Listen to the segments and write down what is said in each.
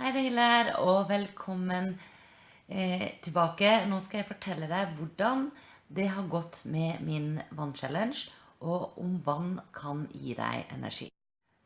Hei Hilær, og velkommen tilbake. Nå skal jeg fortelle deg hvordan det har gått med min vannchallenge, og om vann kan gi deg energi.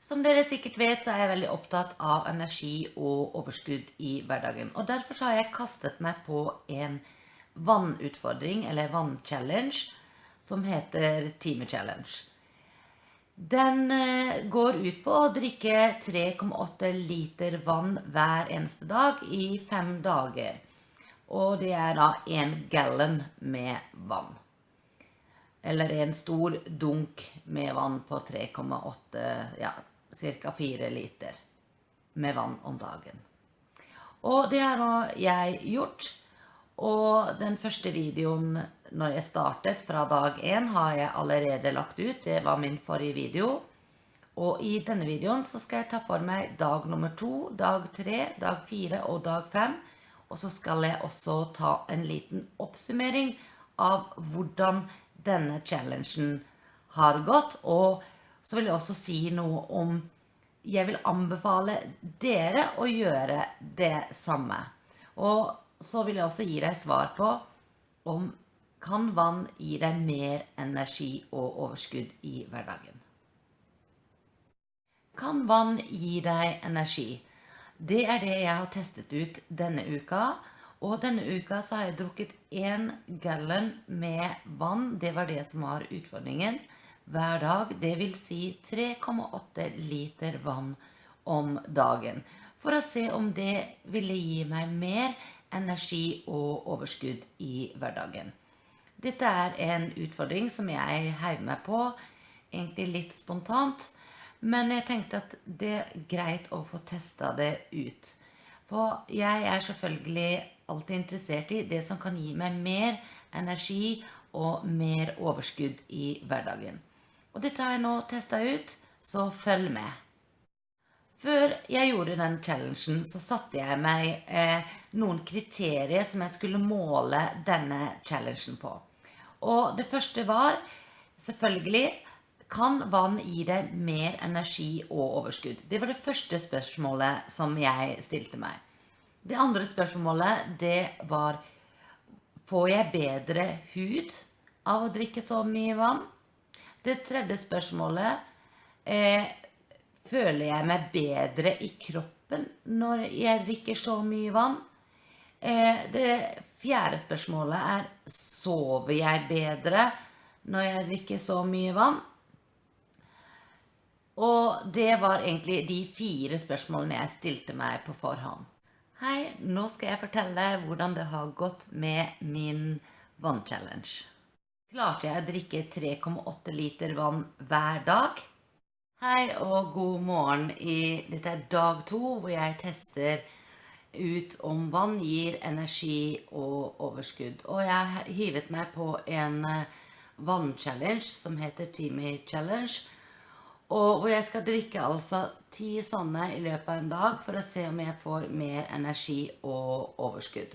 Som dere sikkert vet, så er jeg veldig opptatt av energi og overskudd i hverdagen. Og derfor så har jeg kastet meg på en vannutfordring, eller vannchallenge, som heter Time Challenge. Den går ut på å drikke 3,8 liter vann hver eneste dag i 5 dager. Og det er da 1 gallon med vann. Eller en stor dunk med vann på 3,8, ja, cirka 4 liter med vann om dagen. Og det har nå jeg gjort. Og den første videoen når jeg startet fra dag 1 har jeg allerede lagt ut. Det var min forrige video. Og i denne videoen så skal jeg ta for meg dag nummer 2, dag 3, dag 4 og dag 5. Og så skal jeg også ta en liten oppsummering av hvordan denne challengen har gått. Og så vil jeg også si noe om jeg vil anbefale dere å gjøre det samme. Og så vil jeg også gi deg svar på om kan vann gi deg mer energi og overskudd i hverdagen. Kan vann gi deg energi? Det er det jeg har testet ut denne uka. Og denne uka så har jeg drukket 1 gallon med vann. Det var det som var utfordringen. Hver dag, det vil si 3,8 liter vann om dagen. For å se om det ville gi meg mer energi og overskudd i hverdagen. Dette er en utfordring som jeg heiv meg på, egentlig litt spontant, men jeg tenkte at det er greit å få testet det ut. For jeg er selvfølgelig alltid interessert i det som kan gi meg mer energi og mer overskudd i hverdagen. Og dette har jeg nå testet ut, så følg med. Før jeg gjorde den challengen, så satte jeg meg noen kriterier som jeg skulle måle denne challengen på. Og det første var, selvfølgelig, kan vann gi deg mer energi og overskudd? Det var det første spørsmålet som jeg stilte meg. Det andre spørsmålet, det var, får jeg bedre hud av å drikke så mye vann? Det tredje spørsmålet, føler jeg meg bedre i kroppen når jeg drikker så mye vann? Det fjerde spørsmålet er, sover jeg bedre når jeg drikker så mye vann? Og det var egentlig de 4 spørsmålene jeg stilte meg på forhånd. Hei, nå skal jeg fortelle hvordan det har gått med min vannchallenge. Klarte jeg å drikke 3,8 liter vann hver dag? Hei og god morgen. Dette er dag 2 hvor jeg tester ut om vann gir energi og overskudd. Og jeg har hivet meg på en vannchallenge som heter Time Challenge. Og hvor jeg skal drikke altså 10 sånne i løpet av en dag for å se om jeg får mer energi og overskudd.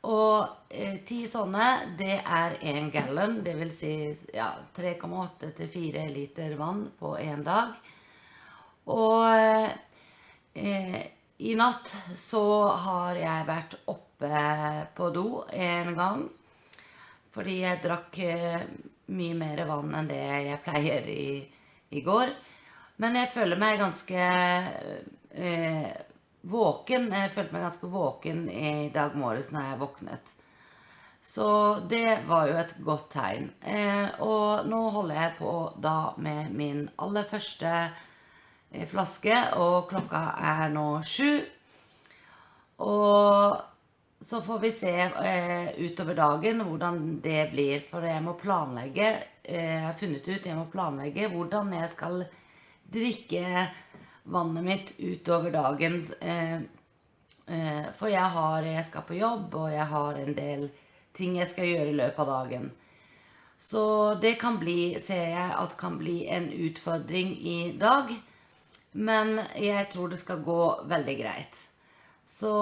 Og 10 sånne, det er 1 gallon, det vil si ja, 3,8 til 4 liter vann på en dag. Og i natt så har jeg vært oppe på do en gang, fordi jeg drakk mye mer vann enn det jeg pleier i går. Men jeg føler meg ganske våken. Jeg følte meg ganske våken i dag morges når jeg våknet. Så det var jo et godt tegn. Og nå holder jeg på da med min aller første flaske, og klokka er nå 7. Og så får vi se utover dagen hvordan det blir, for jeg må planlegge. Jeg har funnet ut, jeg må planlegge hvordan jeg skal drikke vannet mitt utover dagen. For jeg skal på jobb, og jeg har en del ting jeg skal gjøre i løpet av dagen. Så det kan bli, ser jeg at kan bli en utfordring i dag, men jeg tror det skal gå veldig greit. Så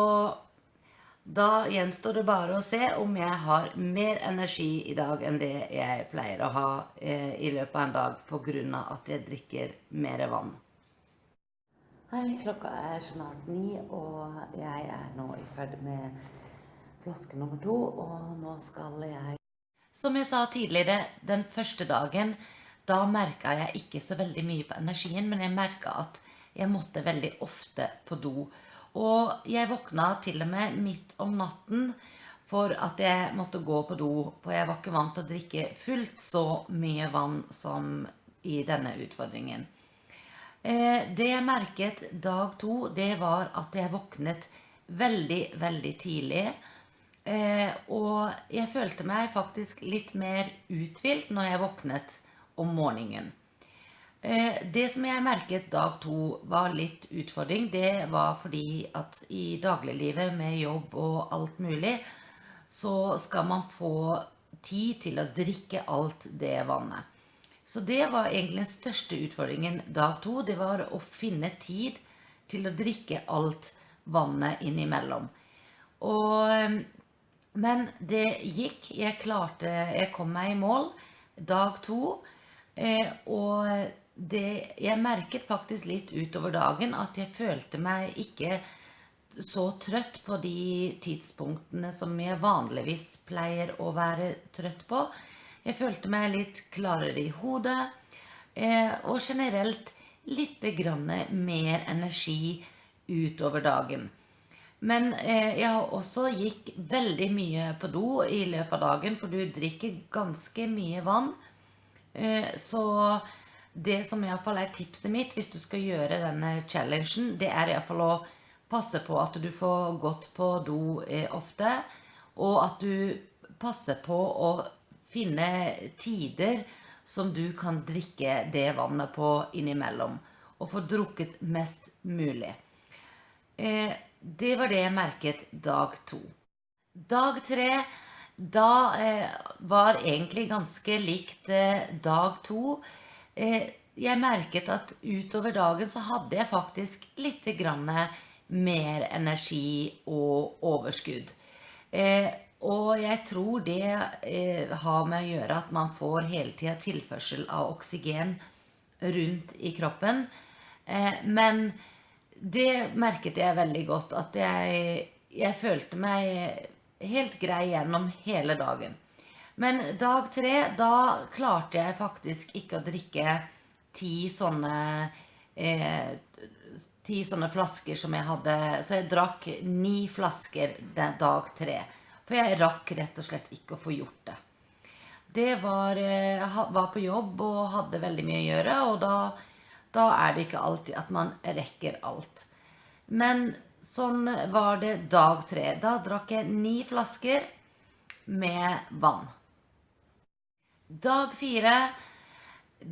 da gjenstår det bare å se om jeg har mer energi i dag enn det jeg pleier å ha i løpet av en dag på grunn av at jeg drikker mer vann. Hei, klokka snart 9, og jeg nå i ferd med flaske nummer 2, og nå skal jeg... Som jeg sa tidligere, den første dagen, da merket jeg ikke så veldig mye på energien, men jeg merket at jeg måtte veldig ofte på do. Og jeg våkna til og med midt om natten for at jeg måtte gå på do, for jeg var ikke vant til å drikke fullt så mye vann som i denne utfordringen. Det jeg merket dag 2, det var at jeg våknet veldig, veldig tidlig. Og jeg følte meg faktisk litt mer uthvilt når jeg våknet om morgenen. Det som jeg merket dag 2 var litt utfordring, det var fordi at i dagliglivet med jobb og alt mulig, så skal man få tid til å drikke alt det vannet. Så det var egentlig den største utfordringen dag 2, det var å finne tid til å drikke alt vannet innimellom. Men det gikk, jeg kom meg i mål dag 2, og jeg merket faktisk litt utover dagen at jeg følte meg ikke så trøtt på de tidspunktene som jeg vanligvis pleier å være trøtt på. Jeg følte meg litt klarere i hodet, og generelt litt mer energi utover dagen. Men jeg også gikk veldig mye på do i løpet av dagen, for du drikker ganske mye vann. Så det som i hvert fall tipset mitt hvis du skal gjøre denne challengen, det i hvert fall å passe på at du får gått på do ofte, og at du passer på å finne tider som du kan drikke det vannet på innimellom, og få drukket mest mulig. Det var det jeg merket dag 2. Dag 3, da var egentlig ganske likt dag 2. Jeg merket at utover dagen så hadde jeg faktisk litt grann mer energi og overskudd. Og jeg tror det har med å gjøre at man får hele tiden tilførsel av oksygen rundt i kroppen. Men det merket jeg veldig godt, at jeg følte meg helt grei gjennom hele dagen. Men dag 3, da klarte jeg faktisk ikke å drikke 10 sånne flasker som jeg hadde, så jeg drakk 9 flasker den dag 3. For jeg rakk rett og slett ikke å få gjort det. Det var på jobb og hadde veldig mye å gjøre, og da det ikke alltid at man rekker alt. Men sånn var det dag 3. Da drakk jeg 9 flasker med vann. Dag 4,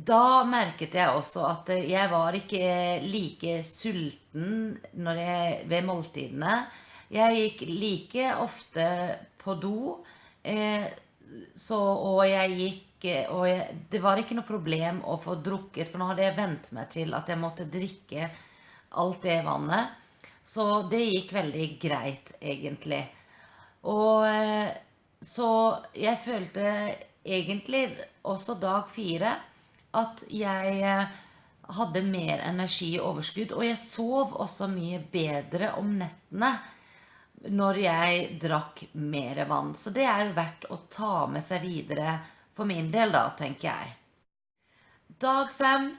da merket jeg også at jeg var ikke like sulten ved måltidene. Jeg gikk like ofte på do, det var ikke noe problem å få drukket, for nå hadde jeg vent meg til at jeg måtte drikke alt det vannet. Så det gikk veldig greit, egentlig. Så jeg følte egentlig også dag 4 at jeg hadde mer energi og overskudd, og jeg sov også mye bedre om nettene når jeg drakk mer vann. Så det jo verdt å ta med seg videre for min del da, tenker jeg. Dag 5,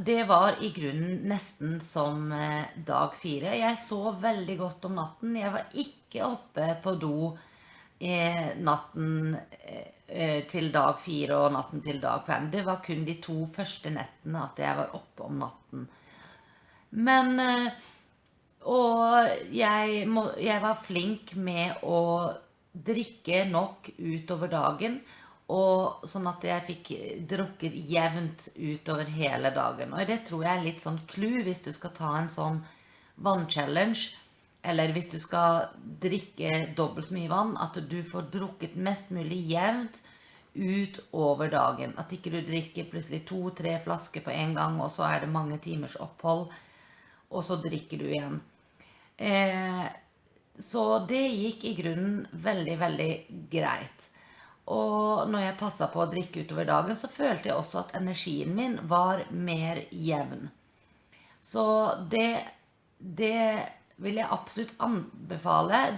det var i grunnen nesten som dag 4. Jeg sov veldig godt om natten. Jeg var ikke oppe på do natten til dag 4 og natten til dag 5. Det var kun de 2 første nettene at jeg var oppe om natten. Men jeg var flink med å drikke nok utover dagen, og sånn at jeg fikk drukket jevnt utover hele dagen. Og det tror jeg litt sånn clue hvis du skal ta en sånn vannchallenge, eller hvis du skal drikke dobbelt så mye vann, at du får drukket mest mulig jevnt utover dagen. At ikke du drikker plutselig 2-3 flasker på en gang, og så det mange timers opphold, og så drikker du igjen. Så det gikk i grunnen veldig, veldig greit. Og når jeg passet på å drikke utover dagen, så følte jeg også at energien min var mer jevn. Så det vil jeg absolutt anbefale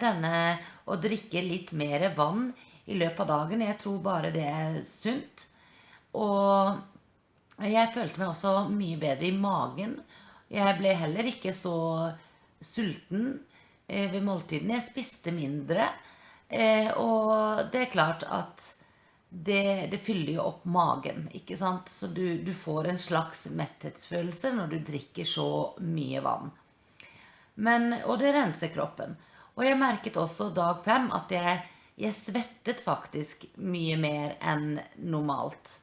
å drikke litt mer vann i løpet av dagen. Jeg tror bare det er sunt. Og jeg følte meg også mye bedre i magen. Jeg ble heller ikke så sulten ved måltiden. Jeg spiste mindre. Og det er klart at det fyller jo opp magen, ikke sant? Så du får en slags metthetsfølelse når du drikker så mye vann. Og det renser kroppen. Og jeg merket også dag 5 at jeg svettet faktisk mye mer enn normalt.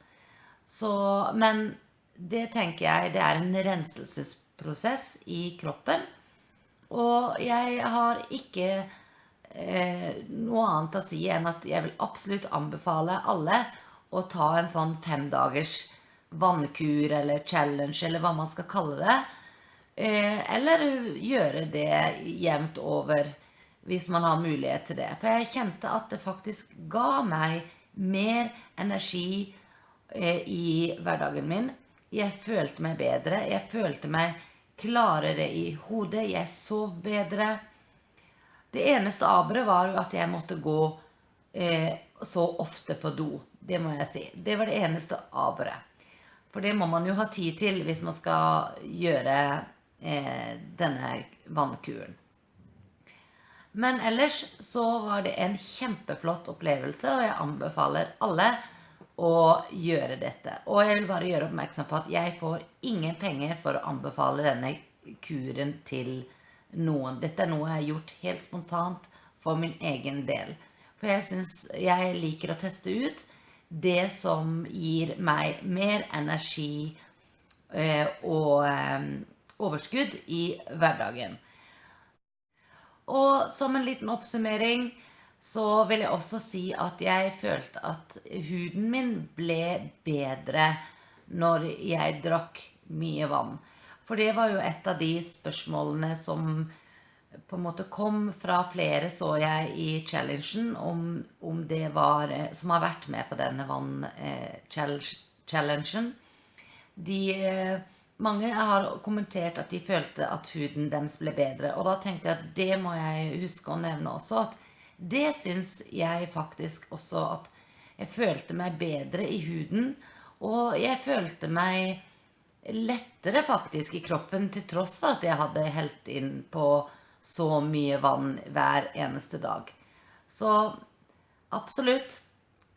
Men det tenker jeg, det er en renselsesprosess i kroppen. Og jeg har ikke noe annet å si enn at jeg vil absolutt anbefale alle å ta en sånn 5 dagers vannkur eller challenge, eller hva man skal kalle det. Eller gjøre det jevnt over hvis man har mulighet til det. For jeg kjente at det faktisk ga meg mer energi i hverdagen min. Jeg følte meg bedre, jeg følte meg klarere i hodet, jeg sov bedre. Det eneste aberet var jo at jeg måtte gå så ofte på do, det må jeg si. Det var det eneste aberet. For det må man jo ha tid til hvis man skal gjøre denne vannkuren. Men ellers så var det en kjempeflott opplevelse, og jeg anbefaler alle å gjøre dette. Og jeg vil bare gjøre oppmerksom på at jeg får ingen penger for å anbefale denne kuren til noen. Dette er noe jeg har gjort helt spontant for min egen del. For jeg synes jeg liker å teste ut det som gir meg mer energi og overskudd i hverdagen. Og som en liten oppsummering så vil jeg også si at jeg følte at huden min ble bedre når jeg drakk mye vann. For det var jo et av de spørsmålene som på en måte kom fra flere, så jeg i challengen, om det var, som har vært med på denne vann-challengen. Mange har kommentert at de følte at huden deres ble bedre, og da tenkte jeg at det må jeg huske å nevne også, at det synes jeg faktisk også at jeg følte meg bedre i huden, og jeg følte meg lettere faktisk i kroppen, til tross for at jeg hadde helt inn på så mye vann hver eneste dag. Så absolutt,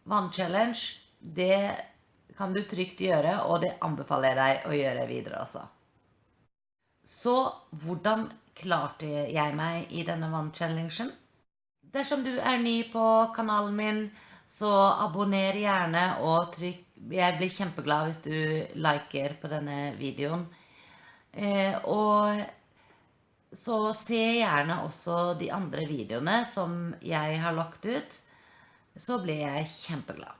vannchallenge, det kan du trygt gjøre, og det anbefaler jeg deg å gjøre videre også. Så hvordan klarte jeg meg i denne vannchallengen? Dersom du er ny på kanalen min, så abonner gjerne og trykk. Jeg blir kjempeglad hvis du liker på denne videoen. Og så se gjerne også de andre videoene som jeg har lagt ut, så blir jeg kjempeglad.